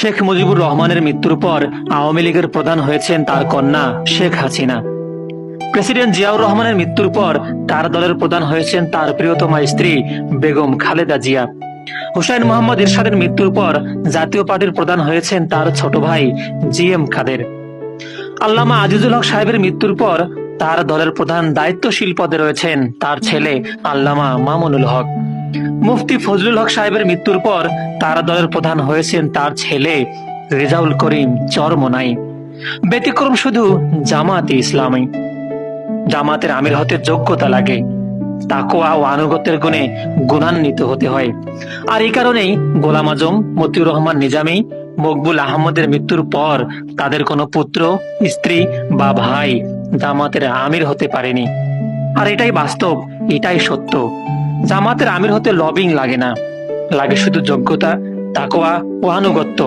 শেখ মুজিবুর রহমানের মৃত্যুর পর আওয়ামী লীগের প্রধান হয়েছেন তার কন্যা শেখ হাসিনা। প্রেসিডেন্ট জিয়াউর রহমানের মৃত্যুর পর তার দলের প্রধান হয়েছেন তার প্রিয়তমা স্ত্রী বেগম খালেদা জিয়া। হুসাইন মোহাম্মদ এরশাদের মৃত্যুর পর জাতীয় পার্টির প্রধান হয়েছেন তার ছোট ভাই জিএম কাদের। আল্লামা আজিজুল হক সাহেবের মৃত্যুর পর তার দলের প্রধান দায়িত্বশীল পদে রয়েছেন তার ছেলে আল্লামা মামুনুল হক। মুফতি ফজলুল হক সাহেবের মৃত্যুর পর তার দলের প্রধান হয়েছেন তার ছেলে রেজাউল করিম চরমোনাই। ব্যতিক্রম শুধু জামাতে ইসলামী। জামাতের আমির হতে যোগ্যতা লাগে, তাকওয়া ও আনুগত্যের গুণে গুণান্বিত হতে হয়। আর এই কারণেই গোলাম আজম, মতিউর রহমান নিজামী, মকবুল আহমদের মৃত্যুর পর তাদের কোনো পুত্র, স্ত্রী বা ভাই জামাতের আমির হতে পারেনি। আর এটাই বাস্তব, এটাই সত্য। জামাতের আমির হতে লবিং লাগে না, লাগে শুধু যোগ্যতা, তাকওয়া ও আনুগত্য।